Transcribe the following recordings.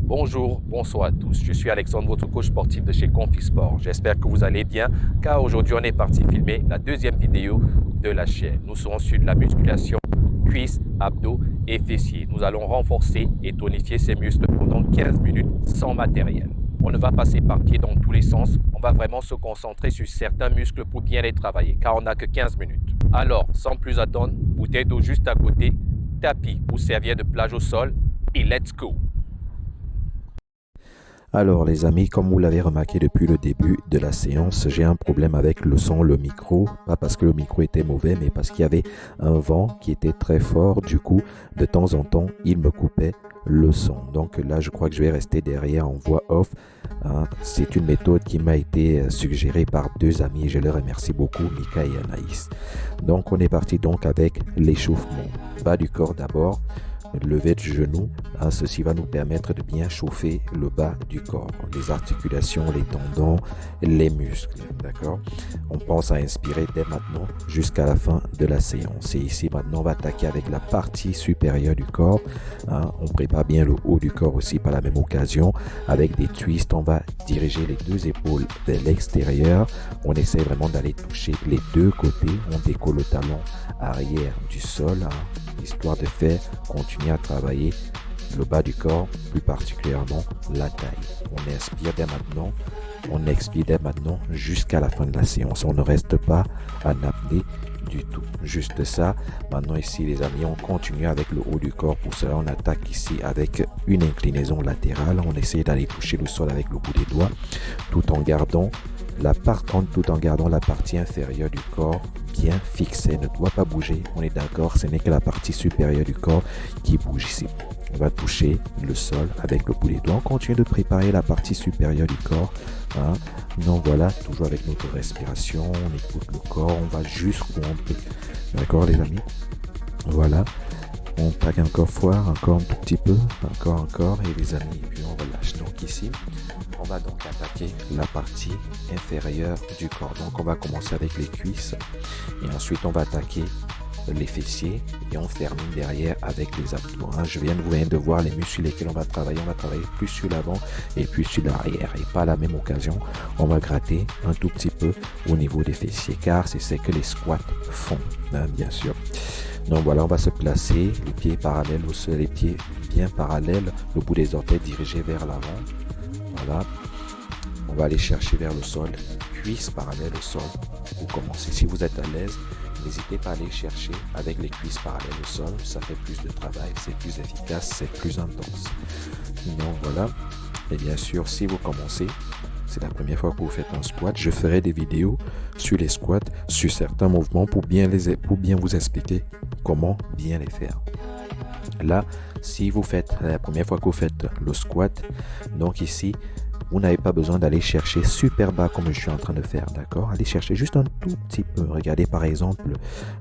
Bonjour, bonsoir à tous. Je suis Alexandre, votre coach sportif de chez Confisport. J'espère que vous allez bien, car aujourd'hui on est parti filmer la deuxième vidéo de la chaîne. Nous serons sur la musculation, cuisses, abdos et fessiers. Nous allons renforcer et tonifier ces muscles pendant 15 minutes sans matériel. On ne va pas s'éparpiller dans tous les sens. On va vraiment se concentrer sur certains muscles pour bien les travailler, car on n'a que 15 minutes. Alors, sans plus attendre, bouteille d'eau juste à côté, tapis ou serviette de plage au sol et let's go! Alors les amis, comme vous l'avez remarqué depuis le début de la séance, j'ai un problème avec le son, le micro. Pas parce que le micro était mauvais, mais parce qu'il y avait un vent qui était très fort. Du coup, de temps en temps, il me coupait le son. Donc là, je crois que je vais rester derrière en voix off. C'est une méthode qui m'a été suggérée par deux amis. Je les remercie beaucoup, Mika et Anaïs. Donc on est parti donc avec l'échauffement. Bas du corps d'abord. Lever du genou, ceci va nous permettre de bien chauffer le bas du corps, les articulations, les tendons, les muscles, d'accord? On pense à inspirer dès maintenant jusqu'à la fin de la séance. Et ici maintenant, on va attaquer avec la partie supérieure du corps. On prépare bien le haut du corps aussi par la même occasion. Avec des twists, on va diriger les deux épaules vers l'extérieur. On essaie vraiment d'aller toucher les deux côtés. On décolle le talon arrière du sol, histoire de faire continuer à travailler le bas du corps, plus particulièrement la taille. On inspire dès maintenant, on expire dès maintenant jusqu'à la fin de la séance. On ne reste pas en apnée du tout. Juste ça. Maintenant ici les amis, on continue avec le haut du corps. Pour cela, on attaque ici avec une inclinaison latérale. On essaie d'aller toucher le sol avec le bout des doigts, tout en gardant la partie inférieure du corps bien fixée, ne doit pas bouger. On est d'accord, ce n'est que la partie supérieure du corps qui bouge ici. On va toucher le sol avec le bout des doigts. On continue de préparer la partie supérieure du corps. Donc voilà, toujours avec notre respiration, on écoute le corps, on va jusqu'où on peut. D'accord les amis? Voilà. On tague encore fort, encore un tout petit peu, encore, et les amis, et puis on relâche. Donc ici, on va donc attaquer la partie inférieure du corps. Donc on va commencer avec les cuisses, et ensuite on va attaquer les fessiers, et on termine derrière avec les abdos. Je viens de voir les muscles sur lesquels on va travailler plus sur l'avant et plus sur l'arrière, et pas à la même occasion, on va gratter un tout petit peu au niveau des fessiers, car c'est ce que les squats font, bien sûr. Donc voilà, on va se placer, les pieds parallèles au sol, les pieds bien parallèles, le bout des orteils dirigé vers l'avant. Voilà, on va aller chercher vers le sol, cuisses parallèles au sol pour commencer. Si vous êtes à l'aise, n'hésitez pas à aller chercher avec les cuisses parallèles au sol, ça fait plus de travail, c'est plus efficace, c'est plus intense. Donc voilà, et bien sûr, si vous commencez, c'est la première fois que vous faites un squat, je ferai des vidéos sur les squats, sur certains mouvements pour bien vous expliquer comment bien les faire. Là, si vous faites la première fois que vous faites le squat, donc ici, vous n'avez pas besoin d'aller chercher super bas comme je suis en train de faire, d'accord? Allez chercher juste un tout petit peu. Regardez par exemple,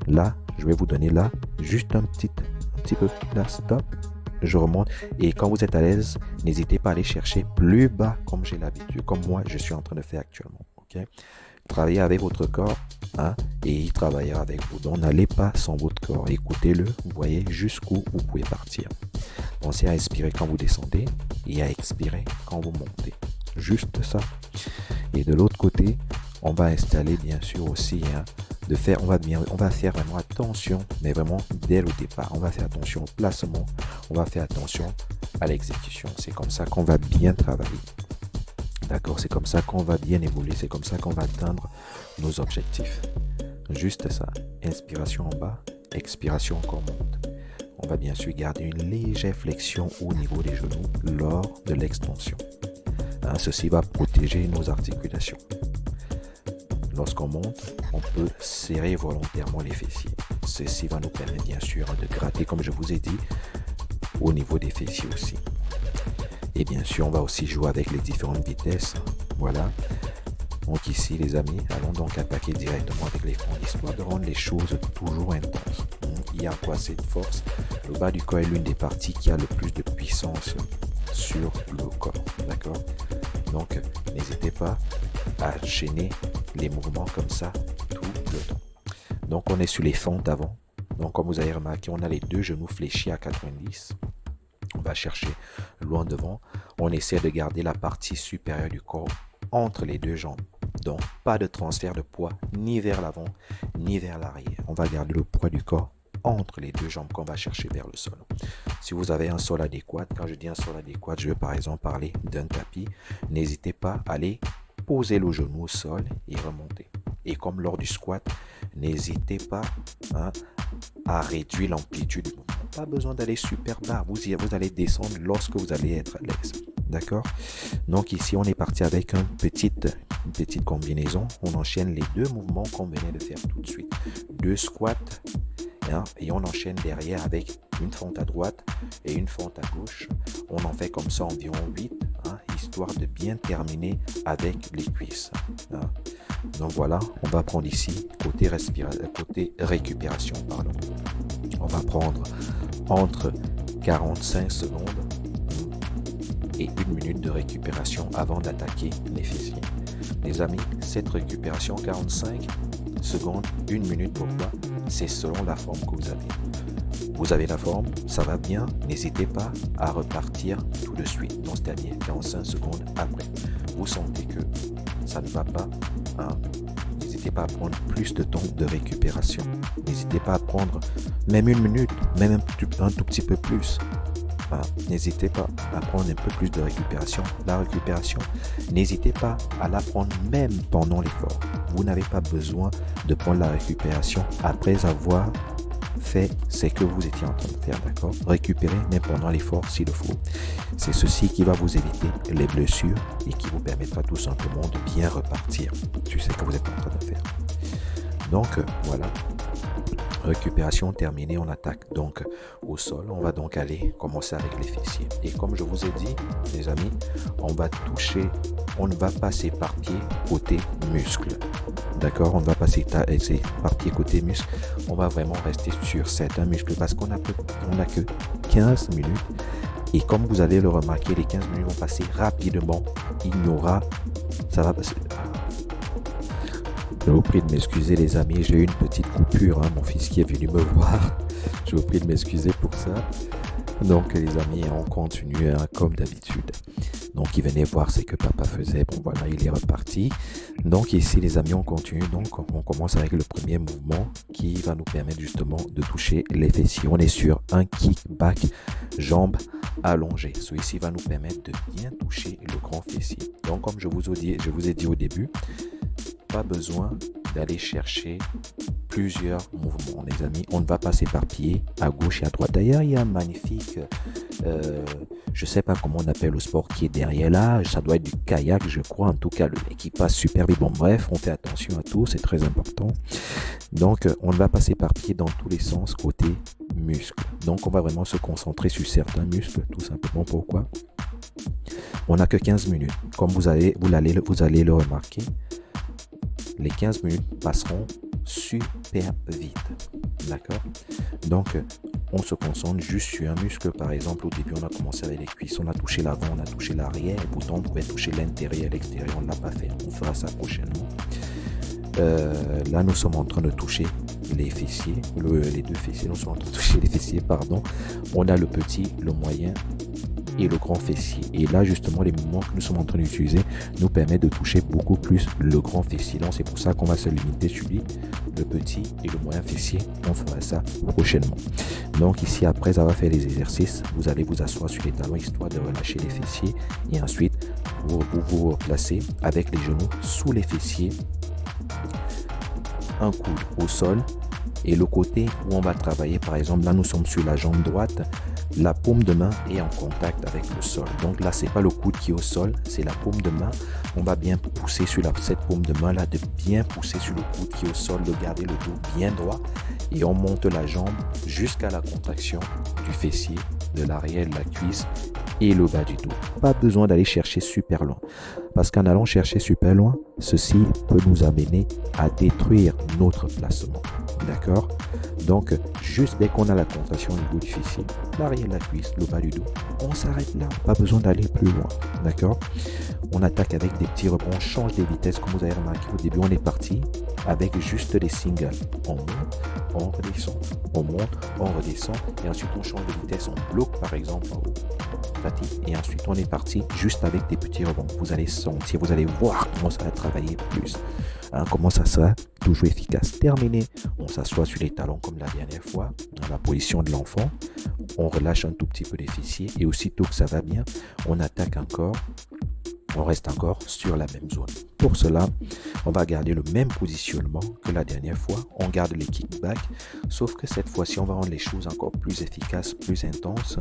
là, je vais vous donner là, juste un petit peu, là, stop. Je remonte, et quand vous êtes à l'aise, n'hésitez pas à aller chercher plus bas comme j'ai l'habitude, comme moi je suis en train de faire actuellement. Ok, travaillez avec votre corps, et il travaillera avec vous. Donc n'allez pas sans votre corps, écoutez-le, vous voyez jusqu'où vous pouvez partir. Pensez à inspirer quand vous descendez et à expirer quand vous montez. Juste ça. Et de l'autre côté, on va installer bien sûr aussi on va faire vraiment attention, mais vraiment dès le départ, on va faire attention au placement, on va faire attention à l'exécution. C'est comme ça qu'on va bien travailler. D'accord, c'est comme ça qu'on va bien évoluer, c'est comme ça qu'on va atteindre nos objectifs. Juste ça, inspiration en bas, expiration encore monte. On va bien sûr garder une légère flexion au niveau des genoux lors de l'extension. Ceci va protéger nos articulations. Lorsqu'on monte, on peut serrer volontairement les fessiers. Ceci va nous permettre bien sûr de gratter, comme je vous ai dit, au niveau des fessiers aussi. Et bien sûr, on va aussi jouer avec les différentes vitesses. Voilà. Donc ici, les amis, allons donc attaquer directement avec les fronts, histoire de rendre les choses toujours intenses. Il y a quoi cette force? Le bas du corps est l'une des parties qui a le plus de puissance sur le corps. D'accord? Donc, n'hésitez pas à enchaîner les mouvements comme ça tout le temps. Donc, on est sur les fentes avant. Donc, comme vous avez remarqué, on a les deux genoux fléchis à 90. On va chercher loin devant. On essaie de garder la partie supérieure du corps entre les deux jambes. Donc, pas de transfert de poids ni vers l'avant, ni vers l'arrière. On va garder le poids du corps entre les deux jambes qu'on va chercher vers le sol. Si vous avez un sol adéquat, quand je dis un sol adéquat, je veux par exemple parler d'un tapis. N'hésitez pas à aller poser le genou au sol et remonter. Et comme lors du squat, n'hésitez pas à réduire l'amplitude du mouvement. Pas besoin d'aller super bas. Vous allez descendre lorsque vous allez être à l'aise. D'accord? Donc ici, on est parti avec une petite combinaison. On enchaîne les deux mouvements qu'on venait de faire tout de suite. 2 squats. Et on enchaîne derrière avec une fente à droite et une fente à gauche. On en fait comme ça environ 8, histoire de bien terminer avec les cuisses. Donc voilà, on va prendre ici côté récupération. On va prendre entre 45 secondes et 1 minute de récupération avant d'attaquer les fessiers. Les amis, cette récupération 45 secondes, 1 minute, pourquoi? C'est selon la forme que vous avez. Vous avez la forme, ça va bien, n'hésitez pas à repartir tout de suite. Donc c'est-à-dire 45 secondes après. Vous sentez que ça ne va pas, n'hésitez pas à prendre plus de temps de récupération. N'hésitez pas à prendre même 1 minute, même un tout petit peu plus. N'hésitez pas à prendre un peu plus de récupération. La récupération, n'hésitez pas à la prendre même pendant l'effort. Vous n'avez pas besoin de prendre la récupération après avoir fait ce que vous étiez en train de faire, d'accord? Récupérez même pendant l'effort s'il le faut. C'est ceci qui va vous éviter les blessures et qui vous permettra tout simplement de bien repartir. Tu sais que vous êtes en train de faire. Donc, voilà. Récupération terminée, on attaque donc au sol. On va donc aller commencer avec les fessiers. Et comme je vous ai dit, les amis, on ne va pas s'éparpiller côté muscle. D'accord? On ne va pas s'éparpiller côté muscle. On va vraiment rester sur certains muscles parce qu'on n'a que 15 minutes. Et comme vous allez le remarquer, les 15 minutes vont passer rapidement. Ça va passer. Je vous prie de m'excuser les amis, j'ai eu une petite coupure, mon fils qui est venu me voir. Je vous prie de m'excuser pour ça. Donc les amis, on continue comme d'habitude. Donc il venait voir ce que papa faisait. Bon voilà, il est reparti. Donc ici les amis, on continue. Donc on commence avec le premier mouvement qui va nous permettre justement de toucher les fessiers. On est sur un kick-back, jambes allongées. Celui-ci va nous permettre de bien toucher le grand fessier. Donc comme je vous ai dit au début, pas besoin d'aller chercher plusieurs mouvements, les amis. On ne va pas s'éparpiller à gauche et à droite. D'ailleurs, il y a un magnifique, je sais pas comment on appelle le sport qui est derrière là. Ça doit être du kayak, je crois. En tout cas, le mec qui passe super vite. Bon, bref, on fait attention à tout, c'est très important. Donc, on ne va pas s'éparpiller dans tous les sens côté muscles. Donc, on va vraiment se concentrer sur certains muscles, tout simplement. Pourquoi? On n'a que 15 minutes. Comme vous allez le remarquer. Les 15 minutes passeront super vite. D'accord? Donc, on se concentre juste sur un muscle. Par exemple, au début, on a commencé avec les cuisses. On a touché l'avant, on a touché l'arrière. Et pourtant, on pouvait toucher l'intérieur et l'extérieur. On ne l'a pas fait. On fera ça prochainement. Là, nous sommes en train de toucher les fessiers. Les deux fessiers. Nous sommes en train de toucher les fessiers, pardon. On a le petit, le moyen et le grand fessier. Et là, justement, les mouvements que nous sommes en train d'utiliser nous permettent de toucher beaucoup plus le grand fessier. Donc, c'est pour ça qu'on va se limiter sur lui, le petit et le moyen fessier. On fera ça prochainement. Donc, ici, après avoir fait les exercices, vous allez vous asseoir sur les talons histoire de relâcher les fessiers. Et ensuite, vous replacez avec les genoux sous les fessiers, un coude au sol. Et le côté où on va travailler, par exemple, là, nous sommes sur la jambe droite. La paume de main est en contact avec le sol. Donc là, c'est pas le coude qui est au sol, c'est la paume de main. On va bien pousser sur cette paume de main là, de bien pousser sur le coude qui est au sol, de garder le dos bien droit. Et on monte la jambe jusqu'à la contraction du fessier, de l'arrière de la cuisse et le bas du dos. Pas besoin d'aller chercher super loin. Parce qu'en allant chercher super loin, ceci peut nous amener à détruire notre placement. D'accord? Donc, juste dès qu'on a la contraction au niveau du fessier, l'arrière de la cuisse, le bas du dos, on s'arrête là. Pas besoin d'aller plus loin. D'accord? On attaque avec des petits rebonds, on change des vitesses. Comme vous avez remarqué au début, on est parti avec juste des singles. On monte, on redescend. On monte, on redescend. Et ensuite, on change de vitesse. On bloque, par exemple, en haut. Et ensuite, on est parti juste avec des petits rebonds. Vous allez sentir, vous allez voir comment ça va travailler plus. Comment ça sera toujours efficace. Terminé, on s'assoit sur les talons comme la dernière fois, dans la position de l'enfant. On relâche un tout petit peu les fessiers et aussitôt que ça va bien, on attaque encore. On reste encore sur la même zone. Pour cela, on va garder le même positionnement que la dernière fois. On garde les kickbacks, sauf que cette fois-ci, on va rendre les choses encore plus efficaces, plus intenses,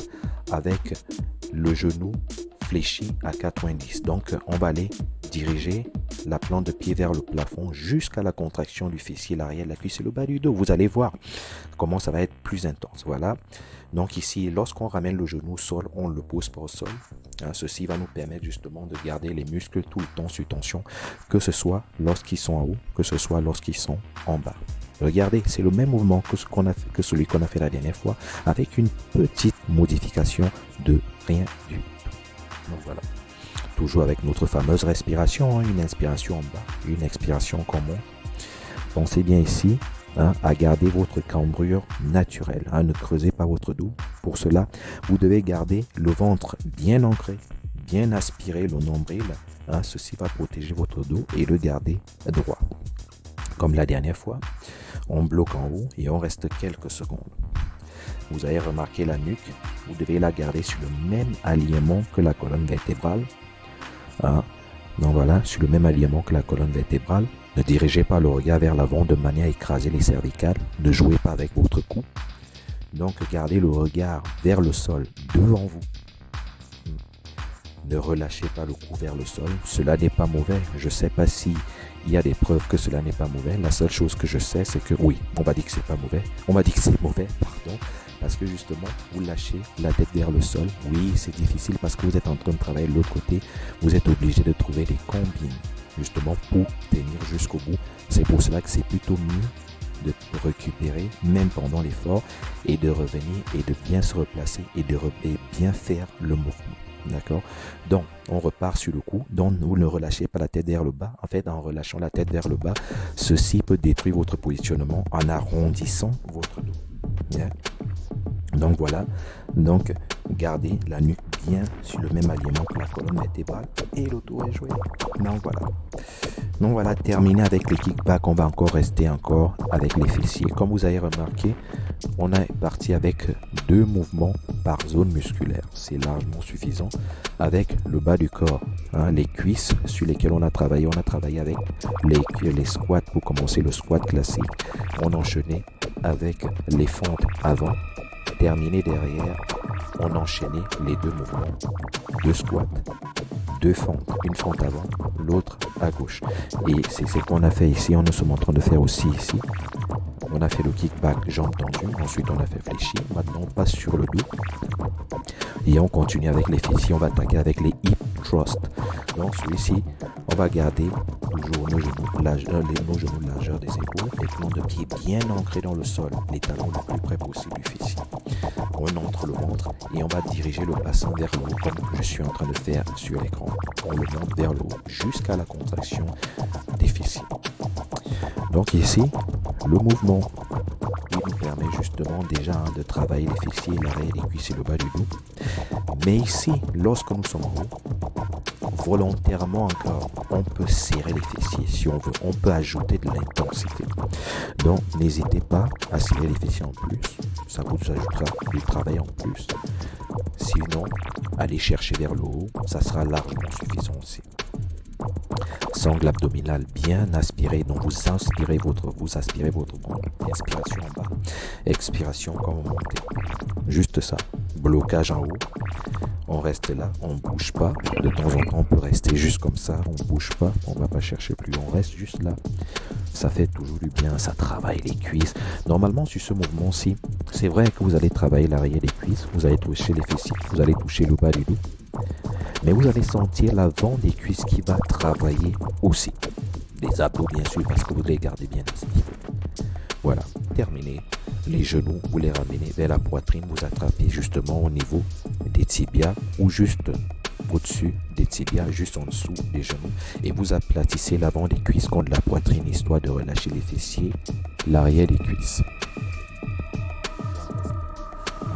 avec le genou fléchi à 90. Donc, on va aller diriger la plante de pied vers le plafond jusqu'à la contraction du fessier, l'arrière de la cuisse et le bas du dos. Vous allez voir comment ça va être plus intense. Voilà. Donc ici, lorsqu'on ramène le genou au sol, on le pose pas au sol. Ceci va nous permettre justement de garder les muscles tout le temps sous tension, que ce soit lorsqu'ils sont en haut, que ce soit lorsqu'ils sont en bas. Regardez, c'est le même mouvement que celui qu'on a fait la dernière fois, avec une petite modification de rien du tout. Donc voilà. Toujours avec notre fameuse respiration, une inspiration en bas, une expiration qu'on monte. Pensez bien ici à garder votre cambrure naturelle, ne creusez pas votre dos. Pour cela, vous devez garder le ventre bien ancré, bien aspiré le nombril. Ceci va protéger votre dos et le garder droit. Comme la dernière fois, on bloque en haut et on reste quelques secondes. Vous avez remarqué la nuque, vous devez la garder sur le même alignement que la colonne vertébrale. Donc voilà, sur le même alignement que la colonne vertébrale. Ne dirigez pas le regard vers l'avant de manière à écraser les cervicales. Ne jouez pas avec votre cou. Donc gardez le regard vers le sol devant vous. Ne relâchez pas le cou vers le sol. Cela n'est pas mauvais. Je ne sais pas s'il y a des preuves que cela n'est pas mauvais. La seule chose que je sais, c'est que oui, on va dire que c'est pas mauvais. On va dire que c'est mauvais, pardon. Parce que justement, vous lâchez la tête vers le sol. Oui, c'est difficile parce que vous êtes en train de travailler de l'autre côté. Vous êtes obligé de trouver des combines, justement, pour tenir jusqu'au bout. C'est pour cela que c'est plutôt mieux de récupérer, même pendant l'effort, et de revenir et de bien se replacer et de bien faire le mouvement. D'accord? Donc, on repart sur le cou. Donc, vous ne relâchez pas la tête vers le bas. En fait, en relâchant la tête vers le bas, ceci peut détruire votre positionnement en arrondissant votre dos. Bien. Donc voilà, donc gardez la nuque bien sur le même alignement que la colonne vertébrale et le dos est joué. Donc voilà, terminé avec les kickbacks, on va encore rester avec les fessiers. Comme vous avez remarqué, on est parti avec 2 mouvements par zone musculaire. C'est largement suffisant avec le bas du corps. Les cuisses sur lesquelles on a travaillé avec les squats. Pour commencer le squat classique, on enchaînait avec les fentes avant. Terminé derrière, on enchaînait les 2 mouvements, 2 squats, 2 fentes, une fente avant, l'autre à gauche. Et c'est ce qu'on a fait ici, nous sommes en train de faire aussi ici. On a fait le kickback jambes tendues, ensuite on a fait fléchi, maintenant on passe sur le dos. Et on continue avec les fessiers, on va attaquer avec les hip thrusts. Donc celui-ci, on va garder toujours nos genoux largeur des épaules, les plans de pied bien ancrés dans le sol, les talons le plus près possible du fessier. On entre le ventre et on va diriger le bassin vers le haut comme je suis en train de faire sur l'écran. On le monte vers le haut jusqu'à la contraction des fessiers. Donc ici, le mouvement, il nous permet justement déjà de travailler les fessiers, l'arrière, les cuisses et le bas du dos. Mais ici, lorsque nous sommes en haut, volontairement encore, on peut serrer les fessiers si on veut. On peut ajouter de l'intensité. Donc, n'hésitez pas à serrer les fessiers en plus. Ça vous ajoutera du travail en plus. Sinon, allez chercher vers le haut. Ça sera largement suffisant aussi. Sangle abdominale bien aspirée. Donc, vous aspirez votre ventre. Inspiration en bas. Expiration quand vous montez. Juste ça. Blocage en haut. On reste là, on ne bouge pas. De temps en temps, on peut rester juste comme ça. On ne bouge pas, on ne va pas chercher plus. On reste juste là. Ça fait toujours du bien, ça travaille les cuisses. Normalement, sur ce mouvement-ci, c'est vrai que vous allez travailler l'arrière des cuisses. Vous allez toucher les fessiers, vous allez toucher le bas du dos. Mais vous allez sentir l'avant des cuisses qui va travailler aussi. Les abdos bien sûr parce que vous les gardez bien ici. Voilà, terminé. Les genoux, vous les ramenez vers la poitrine, vous attrapez justement au niveau des tibias ou juste au-dessus des tibias, juste en dessous des genoux. Et vous aplatissez l'avant des cuisses contre la poitrine histoire de relâcher les fessiers, l'arrière des cuisses.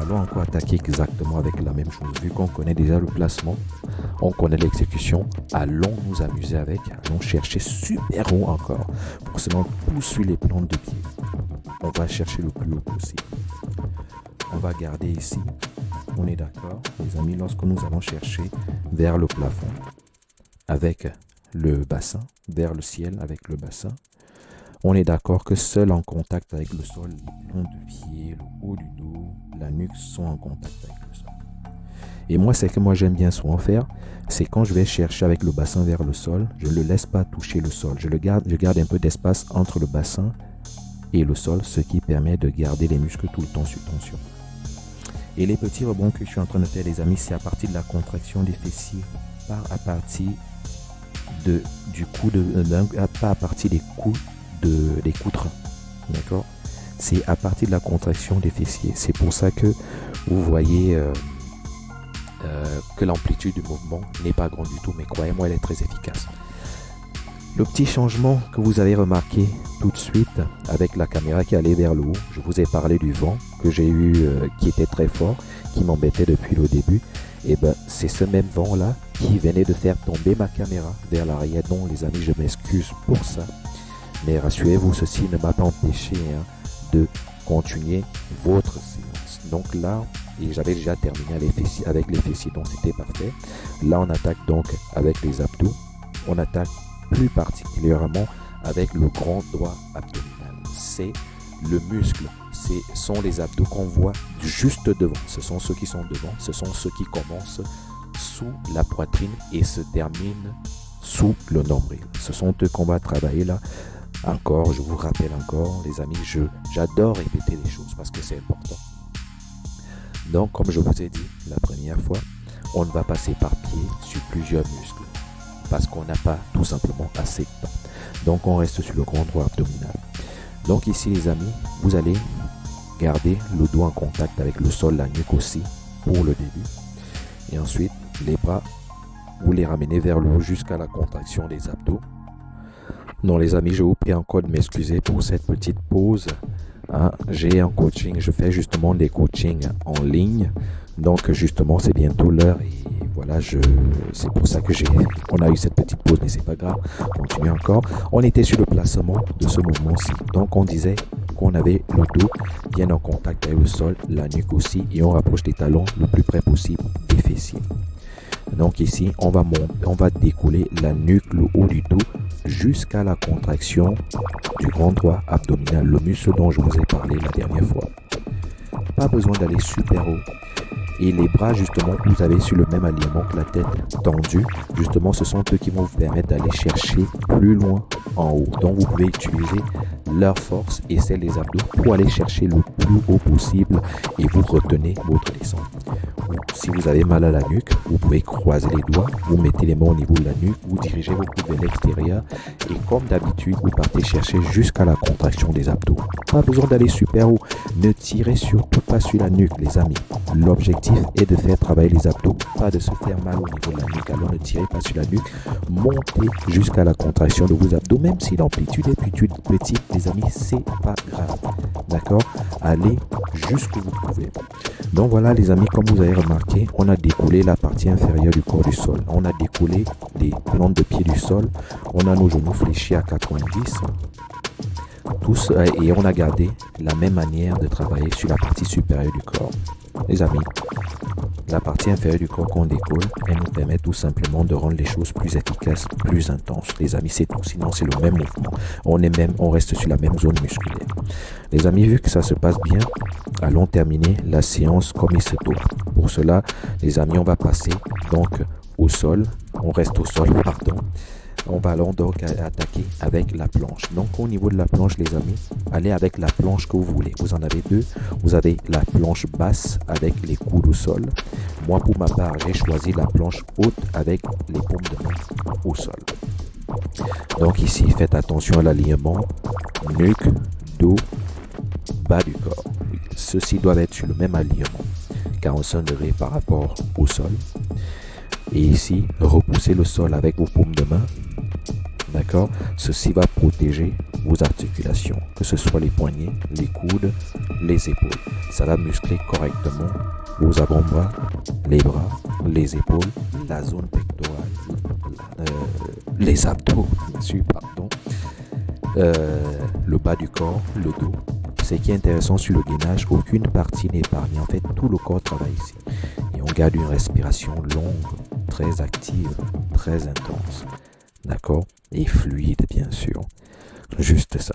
Allons encore attaquer exactement avec la même chose. Vu qu'on connaît déjà le placement, on connaît l'exécution, allons nous amuser avec, allons chercher super haut encore. Pour cela, on poursuit les plantes de pied. On va chercher le plus haut possible. On va garder ici, on est d'accord, les amis, lorsque nous allons chercher vers le plafond, avec le bassin, vers le ciel avec le bassin, on est d'accord que seul en contact avec le sol, les plantes de pied, le haut du dos, la nuque sont en contact avec le sol. Et moi, c'est que moi j'aime bien souvent faire, c'est quand je vais chercher avec le bassin vers le sol, je ne le laisse pas toucher le sol. Je garde un peu d'espace entre le bassin et le sol, ce qui permet de garder les muscles tout le temps sous tension. Et les petits rebonds que je suis en train de faire, les amis, c'est à partir de la contraction des fessiers, pas à partir pas à partir des coutres, d'accord? C'est à partir de la contraction des fessiers. C'est pour ça que vous voyez que l'amplitude du mouvement n'est pas grande du tout, mais croyez-moi, elle est très efficace. Le petit changement que vous avez remarqué tout de suite avec la caméra qui allait vers le haut, je vous ai parlé du vent que j'ai eu qui était très fort, qui m'embêtait depuis le début. Et ben c'est ce même vent là qui venait de faire tomber ma caméra vers l'arrière. Donc les amis, je m'excuse pour ça. Mais rassurez-vous, ceci ne m'a pas empêché de continuer votre séance. Donc là, et j'avais déjà terminé avec les fessiers, donc c'était parfait. Là, on attaque donc avec les abdos. On attaque plus particulièrement avec le grand doigt abdominal. C'est le muscle, ce sont les abdos qu'on voit juste devant. Ce sont ceux qui sont devant, ce sont ceux qui commencent sous la poitrine et se terminent sous le nombril. Ce sont eux qu'on va travailler là. Encore, je vous rappelle encore, les amis, j'adore répéter les choses parce que c'est important. Donc, comme je vous ai dit la première fois, on ne va pas s'éparpiller sur plusieurs muscles parce qu'on n'a pas tout simplement assez de temps. Donc, on reste sur le grand droit abdominal. Donc, ici, les amis, vous allez garder le dos en contact avec le sol, la nuque aussi, pour le début. Et ensuite, les bras, vous les ramenez vers le haut jusqu'à la contraction des abdos. Non, les amis, je vous prie encore de m'excuser pour cette petite pause. J'ai un coaching, je fais justement des coachings en ligne. Donc, justement, c'est bientôt l'heure et voilà, c'est pour ça que on a eu cette petite pause, mais c'est pas grave. Continue encore. On était sur le placement de ce mouvement-ci. Donc, on disait qu'on avait le dos bien en contact avec le sol, la nuque aussi, et on rapproche les talons le plus près possible des fessiers. Donc ici, on va découler la nuque, le haut du dos, jusqu'à la contraction du grand droit abdominal, le muscle dont je vous ai parlé la dernière fois. Pas besoin d'aller super haut. Et les bras, justement, vous avez sur le même alignement que la tête tendue. Justement, ce sont eux qui vont vous permettre d'aller chercher plus loin en haut. Donc, vous pouvez utiliser leur force et celle des abdos pour aller chercher le plus haut possible et vous retenez votre descente. Si vous avez mal à la nuque, vous pouvez croiser les doigts, vous mettez les mains au niveau de la nuque, vous dirigez vos coudes vers l'extérieur et comme d'habitude, vous partez chercher jusqu'à la contraction des abdos. Pas besoin d'aller super haut. Ne tirez surtout pas sur la nuque, les amis. L'objectif est de faire travailler les abdos, pas de se faire mal au niveau de la nuque. Alors ne tirez pas sur la nuque, montez jusqu'à la contraction de vos abdos, même si l'amplitude est petite, les amis, c'est pas grave. D'accord? Allez jusqu'où vous pouvez. Donc voilà les amis, comme vous avez remarqué, on a découlé la partie inférieure du corps du sol. On a découlé les plantes de pied du sol. On a nos genoux fléchis à 90. Tous, et on a gardé la même manière de travailler sur la partie supérieure du corps. Les amis, la partie inférieure du corps qu'on décolle, elle nous permet tout simplement de rendre les choses plus efficaces, plus intenses. Les amis, c'est tout. Sinon, c'est le même mouvement. On reste sur la même zone musculaire. Les amis, vu que ça se passe bien, allons terminer la séance comme il se doit. Pour cela, les amis, on va passer donc au sol. On reste au sol, pardon. On va alors donc attaquer avec la planche. Donc au niveau de la planche les amis, allez avec la planche que vous voulez. Vous en avez deux. Vous avez la planche basse avec les coudes au sol. Moi pour ma part j'ai choisi la planche haute avec les paumes de main au sol. Donc ici faites attention à l'alignement nuque, dos, bas du corps. Ceux-ci doivent être sur le même alignement, 45 degrés par rapport au sol. Et ici, repoussez le sol avec vos paumes de main. D'accord? Ceci va protéger vos articulations, que ce soit les poignets, les coudes, les épaules. Ça va muscler correctement vos avant-bras, les bras, les épaules, la zone pectorale, les abdos, bien sûr, pardon, le bas du corps, le dos. Ce qui est intéressant sur le gainage, aucune partie n'est épargnée. En fait, tout le corps travaille ici. Et on garde une respiration longue, très active, très intense. D'accord? Et fluide, bien sûr. Juste ça.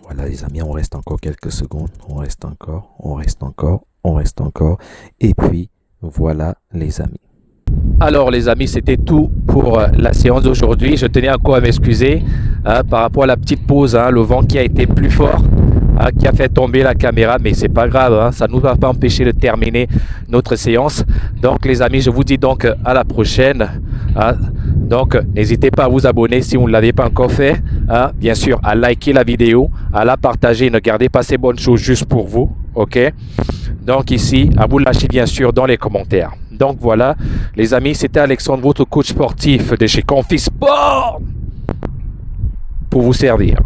Voilà, les amis, on reste encore quelques secondes. On reste encore, on reste encore, on reste encore. Et puis, voilà, les amis. Alors les amis, c'était tout pour la séance d'aujourd'hui. Je tenais encore à m'excuser par rapport à la petite pause, le vent qui a été plus fort, qui a fait tomber la caméra, mais c'est pas grave, ça ne nous va pas empêcher de terminer notre séance. Donc les amis, je vous dis donc à la prochaine. Donc n'hésitez pas à vous abonner si vous ne l'avez pas encore fait, bien sûr à liker la vidéo, à la partager. Ne gardez pas ces bonnes choses juste pour vous, ok? Donc ici, à vous lâcher bien sûr dans les commentaires. Donc voilà, les amis, c'était Alexandre, votre coach sportif de chez Confisport, pour vous servir.